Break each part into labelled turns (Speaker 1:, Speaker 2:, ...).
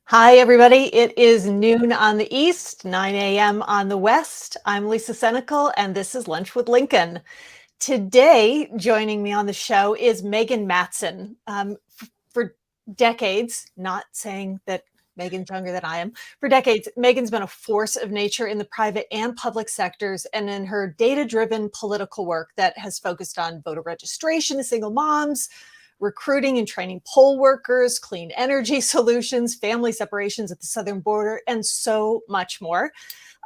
Speaker 1: Hi, everybody. It is noon on the East, 9 a.m. on the West. I'm Lisa Senecal, and this is Lunch with Lincoln. Today, joining me on the show is Megan Matson. For decades, not saying that Megan's younger than I am, for decades, Megan's been a force of nature in the private and public sectors and in her data-driven political work that has focused on voter registration to single moms, recruiting and training poll workers, clean energy solutions, family separations at the southern border, and so much more.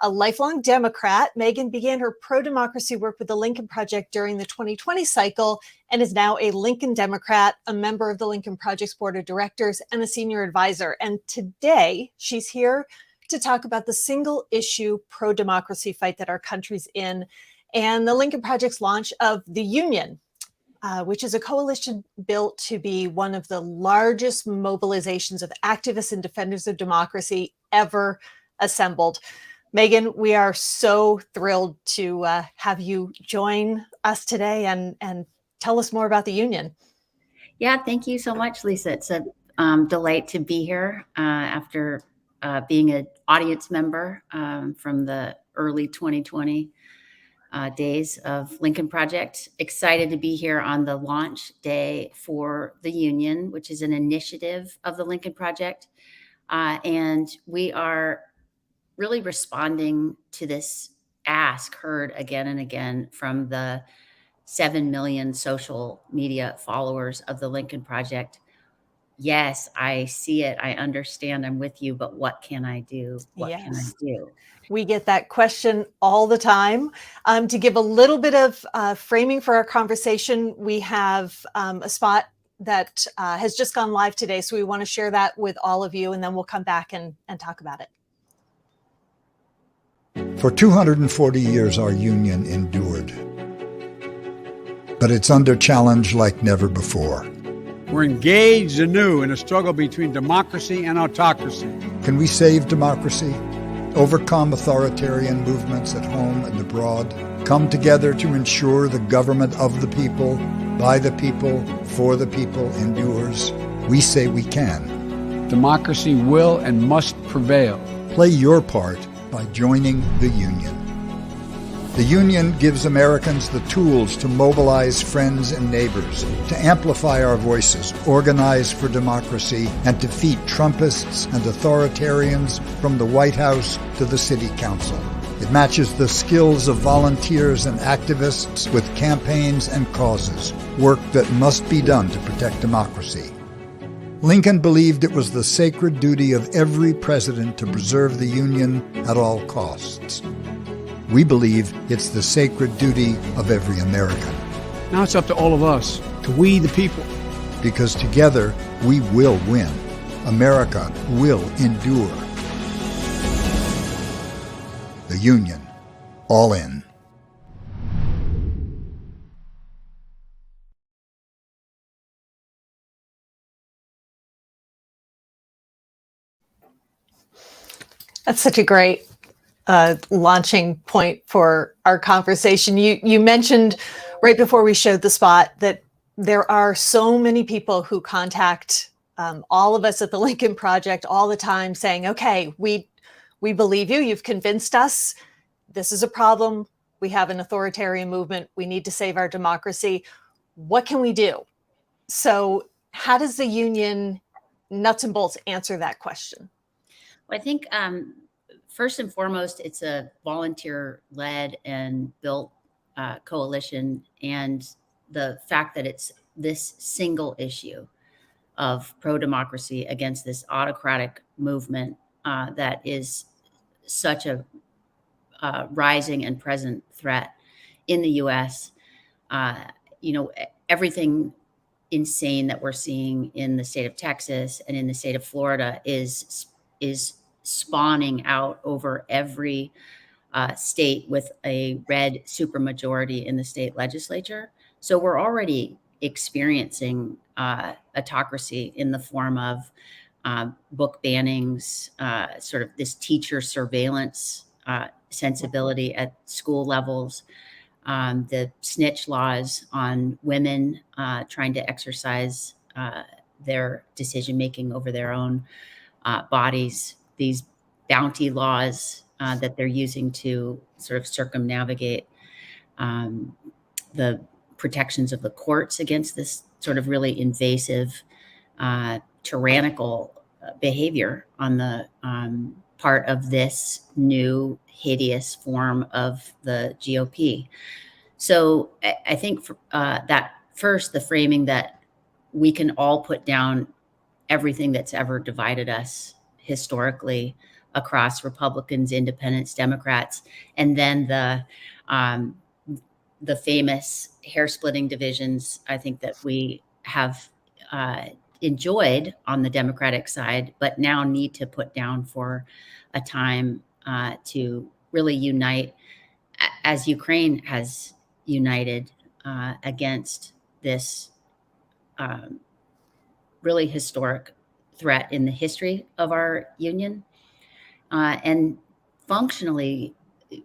Speaker 1: A lifelong Democrat, Megan began her pro-democracy work with the Lincoln Project during the 2020 cycle and is now a Lincoln Democrat, a member of the Lincoln Project's board of directors, and a senior advisor. And today, she's here to talk about the single issue pro-democracy fight that our country's in and the Lincoln Project's launch of the Union, which is a coalition built to be one of the largest mobilizations of activists and defenders of democracy ever assembled. Megan, we are so thrilled to have you join us today and tell us more about the Union.
Speaker 2: Yeah, thank you so much, Lisa. It's a delight to be here after being an audience member from the early 2020 days of Lincoln Project. Excited to be here on the launch day for the Union, which is an initiative of the Lincoln Project. And we are really responding to this ask heard again and again from the 7 million social media followers of the Lincoln Project. Yes, I see it. I understand. I'm with you. But what can I do? What can I do?
Speaker 1: We get that question all the time. To give a little bit of framing for our conversation, we have a spot that has just gone live today. So we want to share that with all of you, and then we'll come back and talk about it.
Speaker 3: For 240 years, our union endured. But it's under challenge like never before.
Speaker 4: We're engaged anew in a struggle between democracy and autocracy.
Speaker 3: Can we save democracy? Overcome authoritarian movements at home and abroad? Come together to ensure the government of the people, by the people, for the people endures? We say we can.
Speaker 4: Democracy will and must prevail.
Speaker 3: Play your part by joining the Union. The Union gives Americans the tools to mobilize friends and neighbors, to amplify our voices, organize for democracy, and defeat Trumpists and authoritarians from the White House to the City Council. It matches the skills of volunteers and activists with campaigns and causes, work that must be done to protect democracy. Lincoln believed it was the sacred duty of every president to preserve the Union at all costs. We believe it's the sacred duty of every American.
Speaker 4: Now it's up to all of us, to we the people.
Speaker 3: Because together we will win. America will endure. The Union, all in.
Speaker 1: That's such a great launching point for our conversation. You mentioned right before we showed the spot that there are so many people who contact all of us at the Lincoln Project all the time saying, okay, we believe you. You've convinced us. This is a problem. We have an authoritarian movement. We need to save our democracy. What can we do? So how does the Union, nuts and bolts, answer that question?
Speaker 2: Well, I think first and foremost, it's a volunteer-led and built coalition, and the fact that it's this single issue of pro-democracy against this autocratic movement that is such a rising and present threat in the U.S. Everything insane that we're seeing in the state of Texas and in the state of Florida is spawning out over every state with a red supermajority in the state legislature. So we're already experiencing autocracy in the form of book bannings, sort of this teacher surveillance sensibility at school levels, the snitch laws on women trying to exercise their decision-making over their own bodies, these bounty laws that they're using to sort of circumnavigate the protections of the courts against this sort of really invasive, tyrannical behavior on the part of this new hideous form of the GOP. So I think that first, the framing that we can all put down everything that's ever divided us historically across Republicans, Independents, Democrats, and then the famous hair-splitting divisions, I think that we have enjoyed on the Democratic side, but now need to put down for a time to really unite, as Ukraine has united against this really historic threat in the history of our union. And functionally,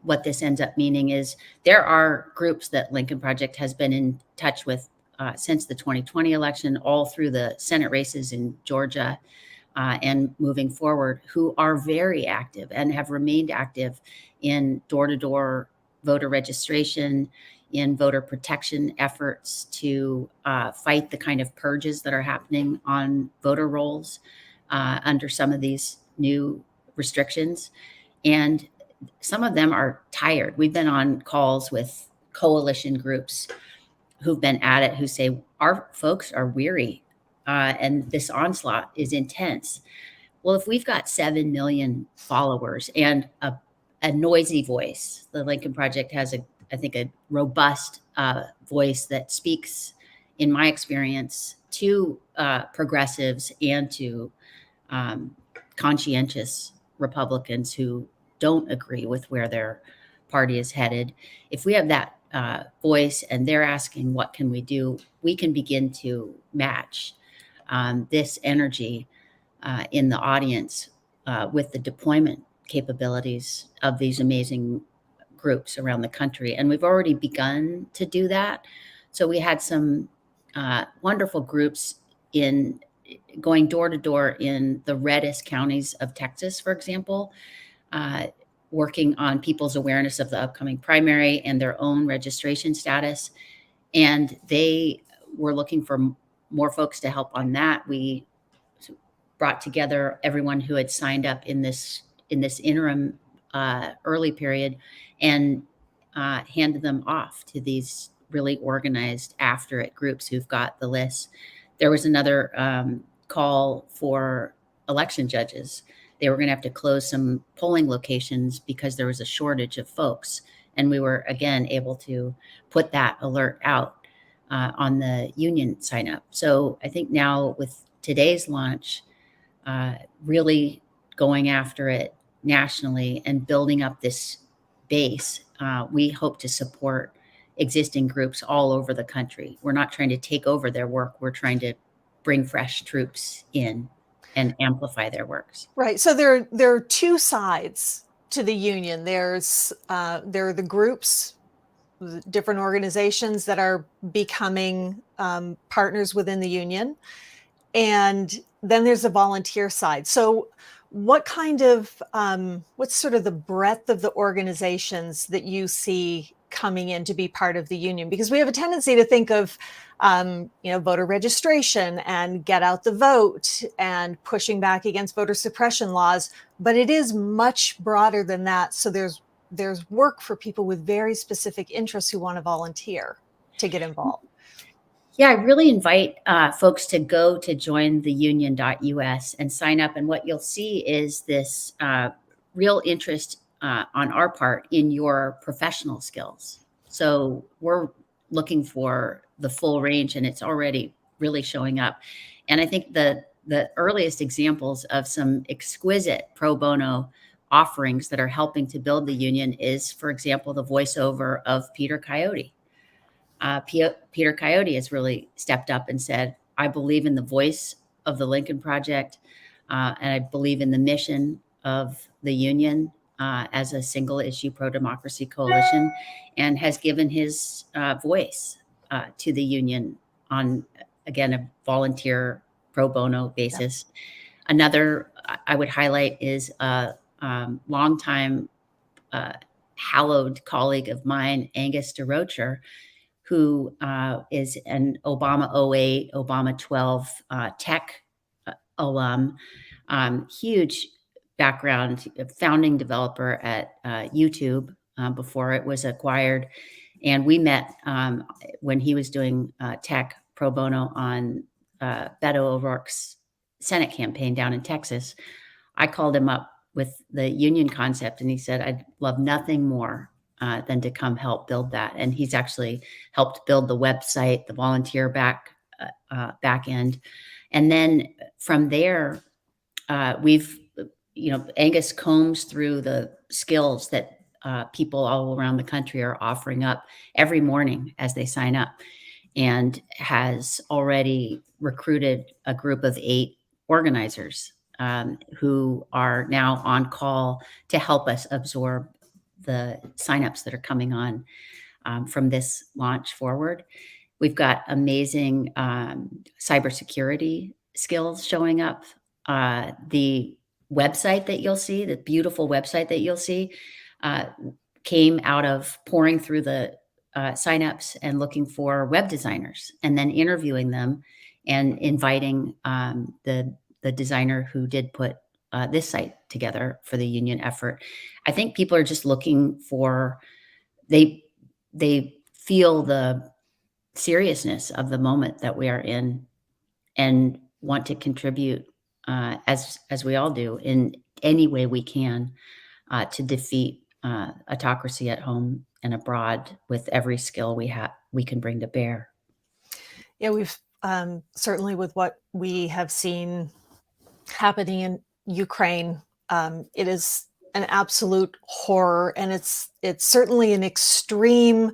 Speaker 2: what this ends up meaning is there are groups that Lincoln Project has been in touch with since the 2020 election, all through the Senate races in Georgia and moving forward, who are very active and have remained active in door-to-door voter registration, in voter protection efforts to fight the kind of purges that are happening on voter rolls under some of these new restrictions. And some of them are tired. We've been on calls with coalition groups who've been at it, who say, our folks are weary and this onslaught is intense. Well, if we've got 7 million followers and a noisy voice, the Lincoln Project has, I think, a robust voice that speaks, in my experience, to progressives and to conscientious Republicans who don't agree with where their party is headed. If we have that voice and they're asking, what can we do? We can begin to match this energy in the audience with the deployment capabilities of these amazing groups around the country. And we've already begun to do that. So we had some wonderful groups in going door to door in the reddest counties of Texas, for example, working on people's awareness of the upcoming primary and their own registration status. And they were looking for more folks to help on that. We brought together everyone who had signed up in this interim early period and handed them off to these really organized after it groups who've got the list. There was another call for election judges. They were going to have to close some polling locations because there was a shortage of folks. And we were, again, able to put that alert out on the union sign up. So I think now with today's launch, really going after it nationally and building up this base, we hope to support existing groups all over the country. We're not trying to take over their work. We're trying to bring fresh troops in and amplify their works.
Speaker 1: Right. So there are two sides to the union. There are the groups, different organizations that are becoming partners within the union. And then there's the volunteer side. So what's sort of the breadth of the organizations that you see coming in to be part of the union? Because we have a tendency to think of, voter registration and get out the vote and pushing back against voter suppression laws, but it is much broader than that. So there's work for people with very specific interests who want to volunteer to get involved.
Speaker 2: Yeah, I really invite folks to go to jointheunion.us and sign up. And what you'll see is this real interest on our part in your professional skills. So we're looking for the full range, and it's already really showing up. And I think the earliest examples of some exquisite pro bono offerings that are helping to build the union is, for example, the voiceover of Peter Coyote. Peter Coyote has really stepped up and said, I believe in the voice of the Lincoln Project, and I believe in the mission of the union as a single issue pro-democracy coalition, and has given his voice to the union on, again, a volunteer pro bono basis. Another I would highlight is a longtime hallowed colleague of mine, Angus Derocher, who is an Obama '08, Obama 12 tech alum, huge background, founding developer at YouTube before it was acquired. And we met when he was doing tech pro bono on Beto O'Rourke's Senate campaign down in Texas. I called him up with the union concept, and he said, I'd love nothing more than to come help build that. And he's actually helped build the website, the volunteer back end. And then from there, Angus combs through the skills that people all around the country are offering up every morning as they sign up, and has already recruited a group of 8 organizers who are now on call to help us absorb the signups that are coming on from this launch forward. We've got amazing cybersecurity skills showing up. The website that you'll see, the beautiful website that you'll see, came out of pouring through the signups and looking for web designers, and then interviewing them and inviting the designer who did put this site together for the union effort. I think people are just looking for, they feel the seriousness of the moment that we are in, and want to contribute as we all do in any way we can to defeat autocracy at home and abroad with every skill we can bring to bear.
Speaker 1: Yeah, we've certainly, with what we have seen happening in Ukraine, it is an absolute horror, and it's certainly an extreme.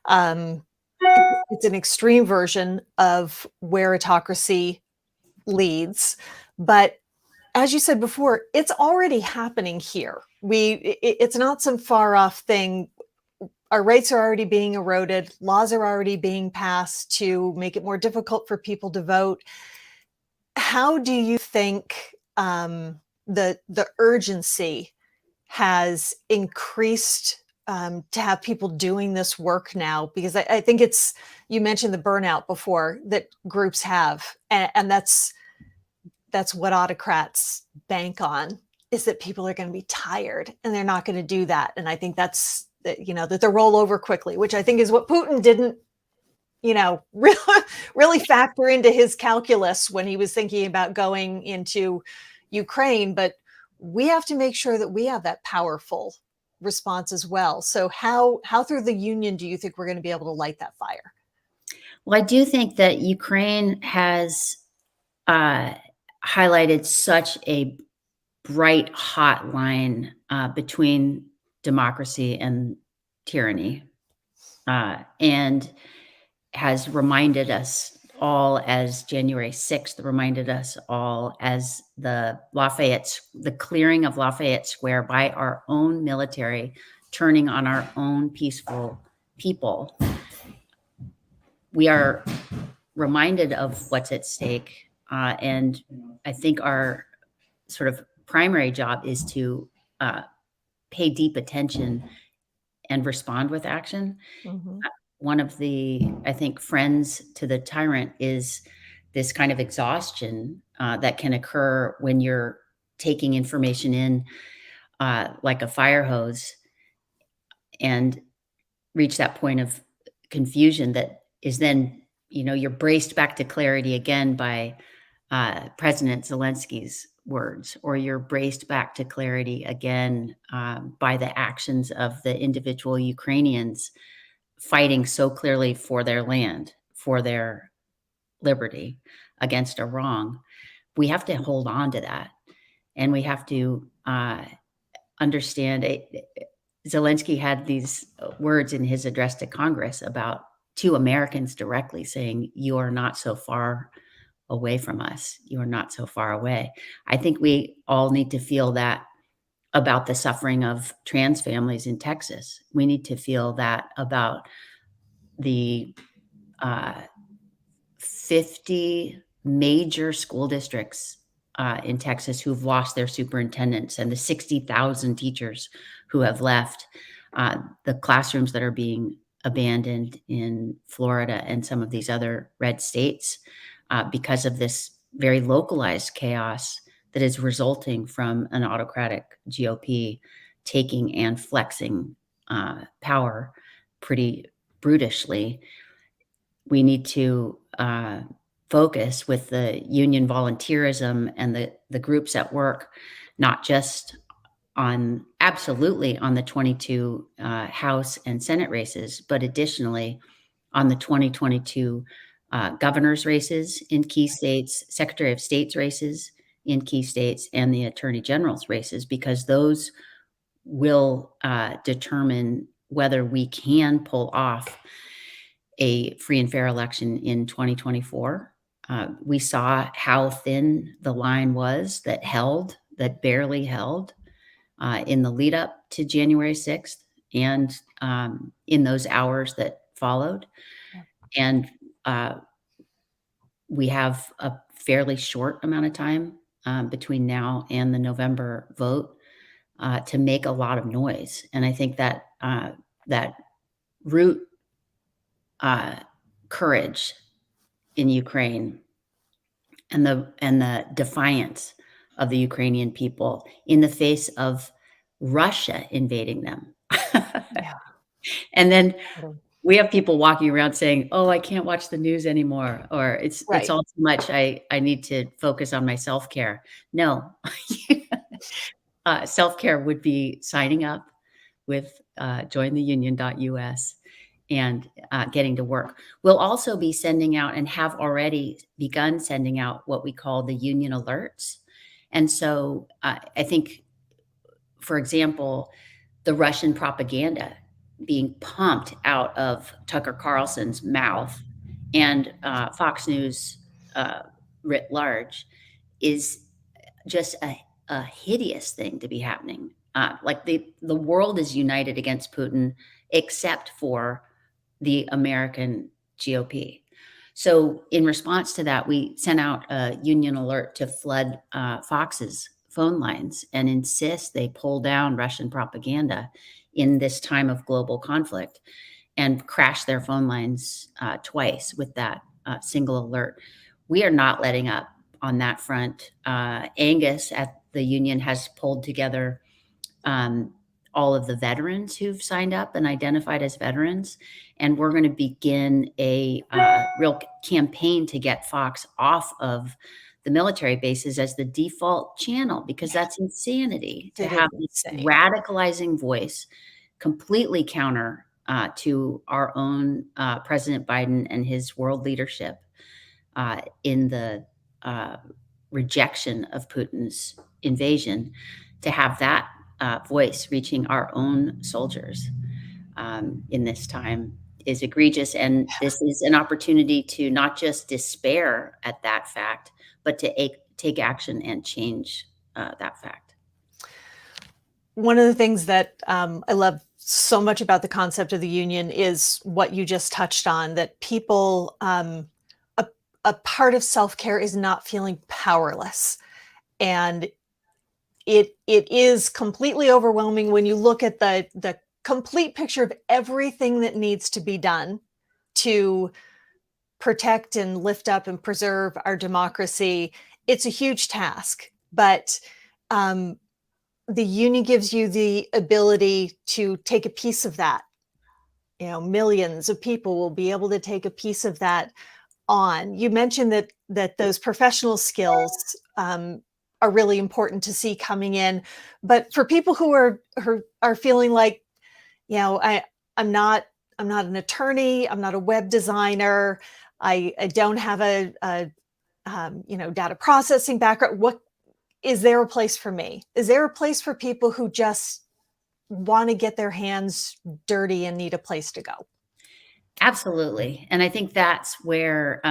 Speaker 1: It's an extreme version of where autocracy leads, but as you said before, it's already happening here. It's not some far off thing. Our rights are already being eroded. Laws are already being passed to make it more difficult for people to vote. How do you think the urgency has increased to have people doing this work now? Because I think you mentioned the burnout before that groups have, and that's what autocrats bank on, is that people are going to be tired and they're not going to do that. And I think that they'll roll over quickly, which I think is what Putin didn't, really factor into his calculus when he was thinking about going into Ukraine. But we have to make sure that we have that powerful response as well. So how through the union do you think we're going to be able to light that fire?
Speaker 2: Well, I do think that Ukraine has highlighted such a bright, hot line between democracy and tyranny, and has reminded us all, as January 6th reminded us all, as the clearing of Lafayette Square by our own military, turning on our own peaceful people. We are reminded of what's at stake. And I think our sort of primary job is to pay deep attention and respond with action.
Speaker 1: Mm-hmm.
Speaker 2: One of the, I think, friends to the tyrant is this kind of exhaustion that can occur when you're taking information in like a fire hose, and reach that point of confusion that is then, you're braced back to clarity again by President Zelensky's words, or you're braced back to clarity again by the actions of the individual Ukrainians fighting so clearly for their land, for their liberty against a wrong. We have to hold on to that. And we have to understand Zelensky had these words in his address to Congress about 2 Americans directly saying, "You are not so far away from us. You are not so far away." I think we all need to feel that about the suffering of trans families in Texas. We need to feel that about the 50 major school districts in Texas who've lost their superintendents, and the 60,000 teachers who have left, the classrooms that are being abandoned in Florida and some of these other red states because of this very localized chaos that is resulting from an autocratic GOP taking and flexing power pretty brutishly. We need to focus with the union volunteerism and the groups at work, not just absolutely on the 22 House and Senate races, but additionally on the 2022 governor's races in key states, Secretary of State's races in key states, and the Attorney General's races, because those will determine whether we can pull off a free and fair election in 2024. We saw how thin the line was that barely held in the lead up to January 6th and in those hours that followed. And we have a fairly short amount of time between now and the November vote to make a lot of noise. And I think that that root courage in Ukraine and the defiance of the Ukrainian people in the face of Russia invading them.
Speaker 1: Yeah.
Speaker 2: And then we have people walking around saying, "Oh, I can't watch the news anymore," or it's all too much. I need to focus on my self-care. No, self-care would be signing up with jointheunion.us and getting to work. We'll also be sending out and have already begun sending out what we call the union alerts. And so I think, for example, the Russian propaganda being pumped out of Tucker Carlson's mouth and Fox News writ large is just a hideous thing to be happening. Like the world is united against Putin, except for the American GOP. So in response to that, we sent out a union alert to flood Fox's phone lines and insist they pull down Russian propaganda in this time of global conflict, and crash their phone lines twice with that single alert. We are not letting up on that front. Angus at the union has pulled together all of the veterans who've signed up and identified as veterans. And we're going to begin a real campaign to get Fox off of the military bases as the default channel, because that's insanity to have this radicalizing voice completely counter to our own President Biden and his world leadership in the rejection of Putin's invasion, to have that voice reaching our own soldiers in this time is egregious. And this is an opportunity to not just despair at that fact, but to take action and change that fact.
Speaker 1: One of the things that I love so much about the concept of the union is what you just touched on, that people, a part of self-care is not feeling powerless. And it is completely overwhelming when you look at the complete picture of everything that needs to be done to protect and lift up and preserve our democracy. It's a huge task, but the union gives you the ability to take a piece of that. You know, millions of people will be able to take a piece of that on. You mentioned that those professional skills are really important to see coming in, but for people who are feeling like, you know, I'm not an attorney, I'm not a web designer, I don't have a data processing background. What is there a place for me? Is there a place for people who just want to get their hands dirty and need a place to go?
Speaker 2: Absolutely. And I think that's where,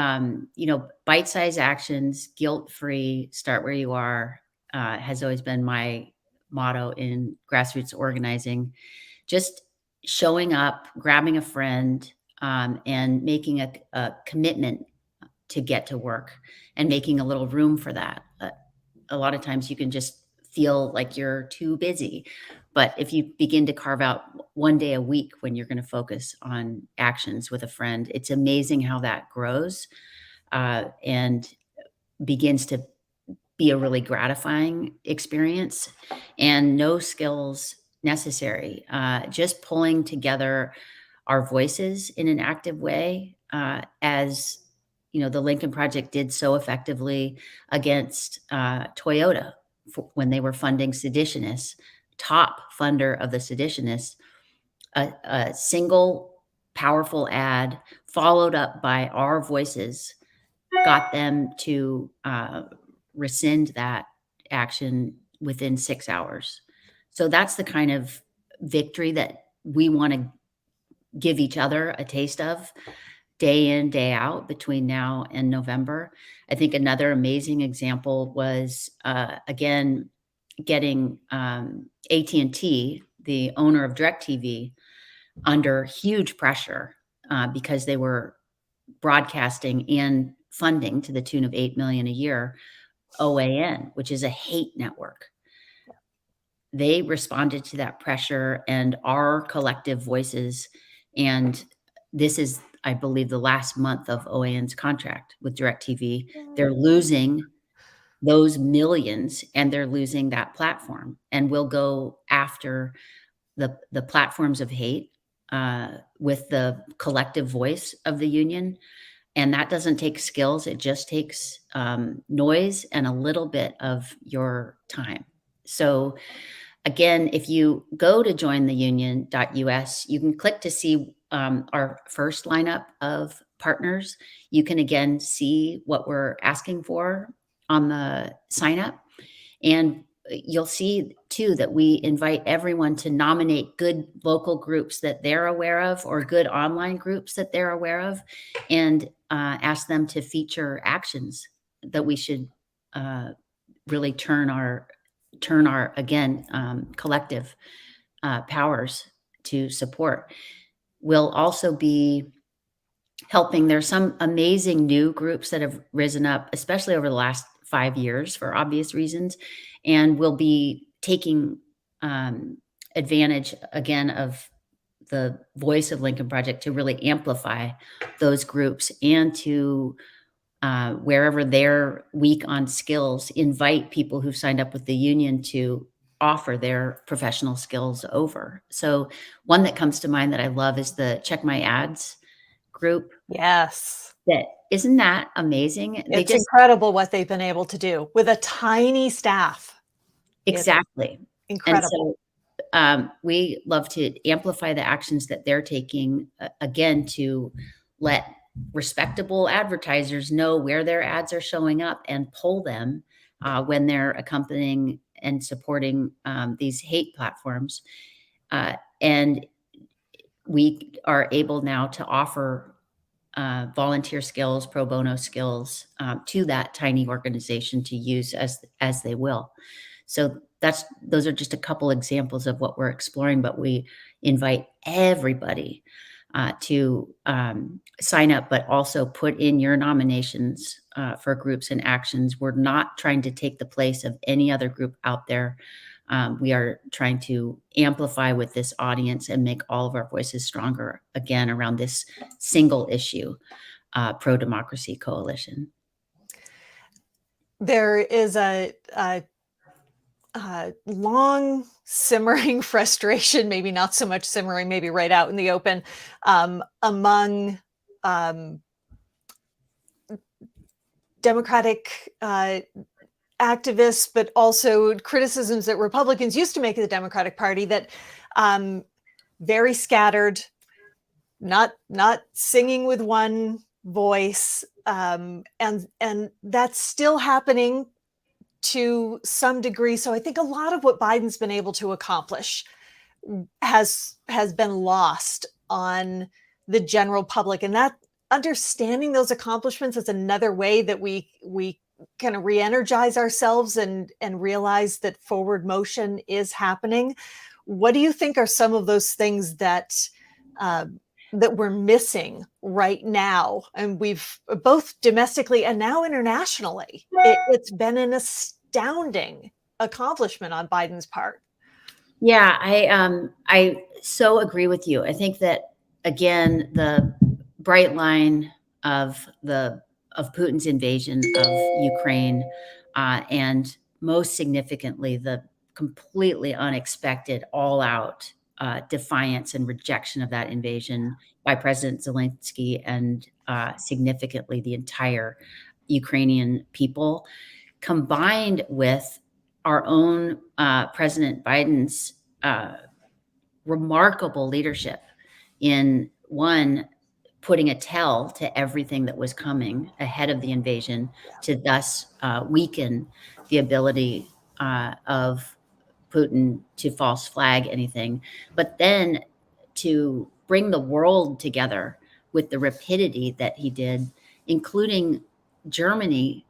Speaker 2: bite-sized actions, guilt-free, start where you are, has always been my motto in grassroots organizing. Just showing up, grabbing a friend, and making a commitment to get to work and making a little room for that. a lot of times you can just feel like you're too busy. But if you begin to carve out one day a week when you're going to focus on actions with a friend, it's amazing how that grows and begins to be a really gratifying experience, and no skills necessary. Just pulling together our voices in an active way, as the Lincoln Project did so effectively against Toyota when they were funding seditionists, top funder of the seditionists. A single powerful ad followed up by our voices got them to rescind that action within 6 hours. So that's the kind of victory that we want to give each other a taste of day in, day out between now and November. I think another amazing example was, again, getting AT&T, the owner of DirecTV, under huge pressure because they were broadcasting and funding to the tune of $8 million a year, OAN, which is a hate network. They responded to that pressure and our collective voices. And this is, I believe, the last month of OAN's contract with DirecTV. They're losing those millions and they're losing that platform. And we'll go after the platforms of hate with the collective voice of the union. And that doesn't take skills. It just takes noise and a little bit of your time. So again, if you go to jointheunion.us, you can click to see our first lineup of partners. You can again see what we're asking for on the sign up. And you'll see too that we invite everyone to nominate good local groups that they're aware of or good online groups that they're aware of, and ask them to feature actions that we should really turn our again collective powers to support. We'll also be helping. There's some amazing new groups that have risen up, especially over the last 5 years for obvious reasons. And we'll be taking advantage again of the voice of Lincoln Project to really amplify those groups and to wherever they're weak on skills, invite people who've signed up with the union to offer their professional skills over. So one that comes to mind that I love is the Check My Ads group.
Speaker 1: Yes.
Speaker 2: Isn't that amazing?
Speaker 1: It's incredible what they've been able to do with a tiny staff.
Speaker 2: Exactly.
Speaker 1: It's incredible.
Speaker 2: And so we love to amplify the actions that they're taking, again, to let respectable advertisers know where their ads are showing up and pull them when they're accompanying and supporting these hate platforms. And we are able now to offer volunteer skills, pro bono skills to that tiny organization to use as they will. So those are just a couple examples of what we're exploring, but we invite everybody to sign up, but also put in your nominations for groups and actions. We're not trying to take the place of any other group out there. We are trying to amplify with this audience and make all of our voices stronger again around this single issue, pro-democracy coalition.
Speaker 1: There is a long simmering frustration, maybe not so much simmering, maybe right out in the open, among Democratic activists, but also criticisms that Republicans used to make of the Democratic Party, that very scattered, not singing with one voice, and that's still happening to some degree. So I think a lot of what Biden's been able to accomplish has been lost on the general public, and that understanding those accomplishments is another way that we kind of re-energize ourselves and realize that forward motion is happening. What do you think are some of those things that we're missing right now? And we've both domestically and now internationally, it's been an astounding accomplishment on Biden's part.
Speaker 2: Yeah, I so agree with you. I think that, again, the bright line of Putin's invasion of Ukraine, and most significantly, the completely unexpected, all-out defiance and rejection of that invasion by President Zelensky and significantly the entire Ukrainian people, combined with our own President Biden's remarkable leadership in, one, putting a tell to everything that was coming ahead of the invasion to thus weaken the ability of Putin to false flag anything, but then to bring the world together with the rapidity that he did, including Germany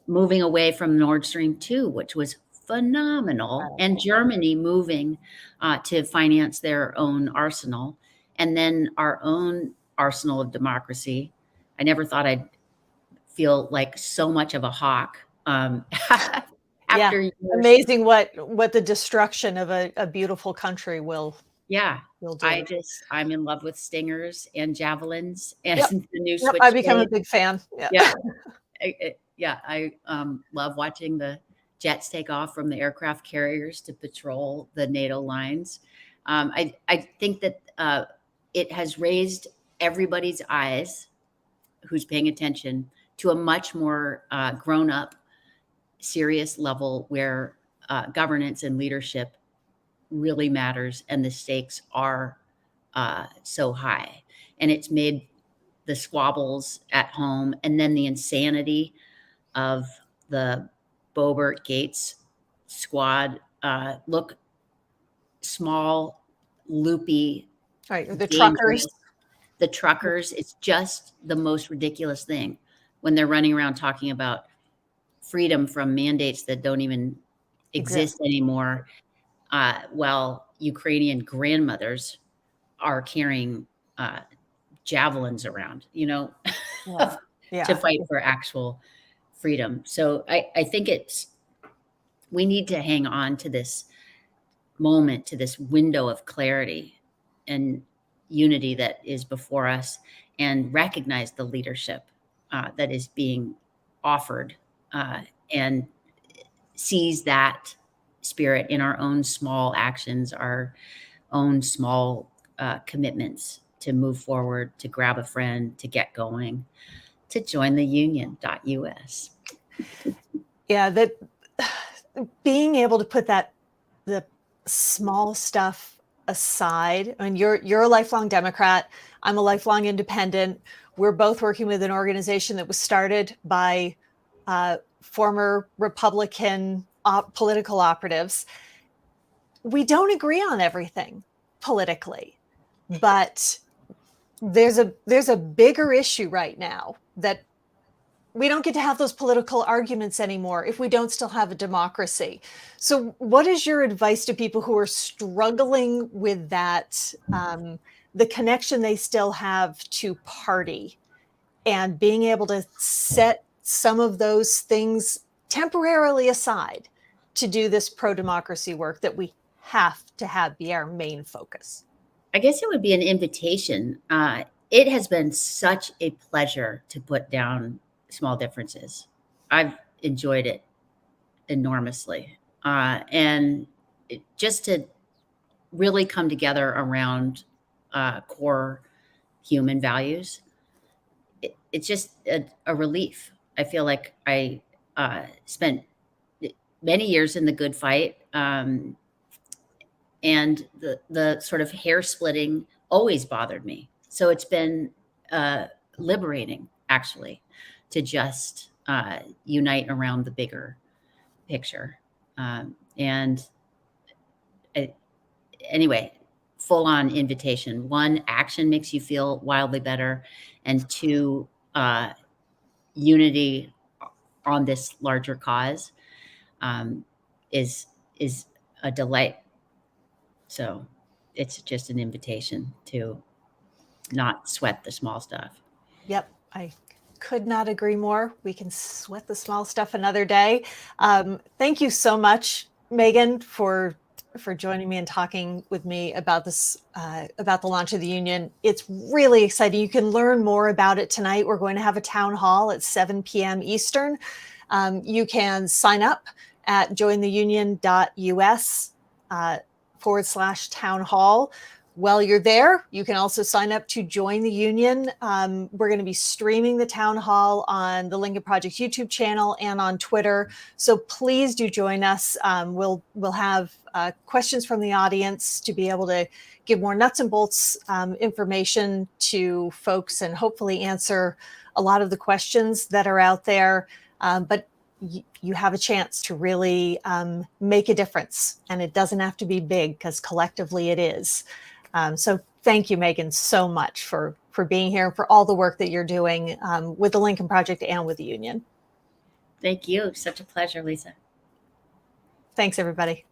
Speaker 2: moving away from Nord Stream 2, which was phenomenal, and Germany moving to finance their own arsenal, and then our own arsenal of democracy. I never thought I'd feel like so much of a hawk. After years.
Speaker 1: Amazing what the destruction of a beautiful country will do.
Speaker 2: I'm in love with Stingers and Javelins and the new Switchblade.
Speaker 1: I become a big fan.
Speaker 2: I love watching the jets take off from the aircraft carriers to patrol the NATO lines. I think that it has raised everybody's eyes who's paying attention to a much more grown-up, serious level where governance and leadership really matters, and the stakes are so high. And it's made the squabbles at home and then the insanity of the Boebert Gates squad look small, loopy.
Speaker 1: Right, the
Speaker 2: dangerous.
Speaker 1: truckers.
Speaker 2: The truckers, it's just the most ridiculous thing when they're running around talking about freedom from mandates that don't even exist anymore, while Ukrainian grandmothers are carrying javelins around, to fight for actual freedom. So I think we need to hang on to this moment, to this window of clarity and unity that is before us, and recognize the leadership that is being offered, and seize that spirit in our own small actions, our own small commitments to move forward, to grab a friend, to get going, to join the union.us.
Speaker 1: Yeah, that being able to put the small stuff aside. I mean, you're a lifelong Democrat. I'm a lifelong independent. We're both working with an organization that was started by former Republican political operatives. We don't agree on everything politically, but there's a bigger issue right now that we don't get to have those political arguments anymore if we don't still have a democracy. So what is your advice to people who are struggling with that, the connection they still have to party, and being able to set some of those things temporarily aside to do this pro-democracy work that we have to have be our main focus?
Speaker 2: I guess it would be an invitation. It has been such a pleasure to put down small differences. I've enjoyed it enormously. And just to really come together around core human values, it's just a relief. I feel like I spent many years in the good fight, and the sort of hair splitting always bothered me. So it's been liberating, actually, to just unite around the bigger picture. Anyway, full on invitation. One, action makes you feel wildly better. And two, unity on this larger cause is a delight. So it's just an invitation to not sweat the small stuff.
Speaker 1: Yep, I could not agree more. We can sweat the small stuff another day. Thank you so much, Megan, for joining me and talking with me about this, about the launch of the union. It's really exciting. You can learn more about it tonight. We're going to have a town hall at 7 p.m. Eastern. You can sign up at jointheunion.us /town hall. While you're there, you can also sign up to join the union. We're going to be streaming the town hall on the Lincoln Project YouTube channel and on Twitter. So please do join us. We'll have questions from the audience to be able to give more nuts and bolts information to folks and hopefully answer a lot of the questions that are out there. But you have a chance to really make a difference, and it doesn't have to be big because collectively it is. So thank you, Megan, so much for being here and for all the work that you're doing with the Lincoln Project and with the union.
Speaker 2: Thank you. Such a pleasure, Lisa.
Speaker 1: Thanks, everybody.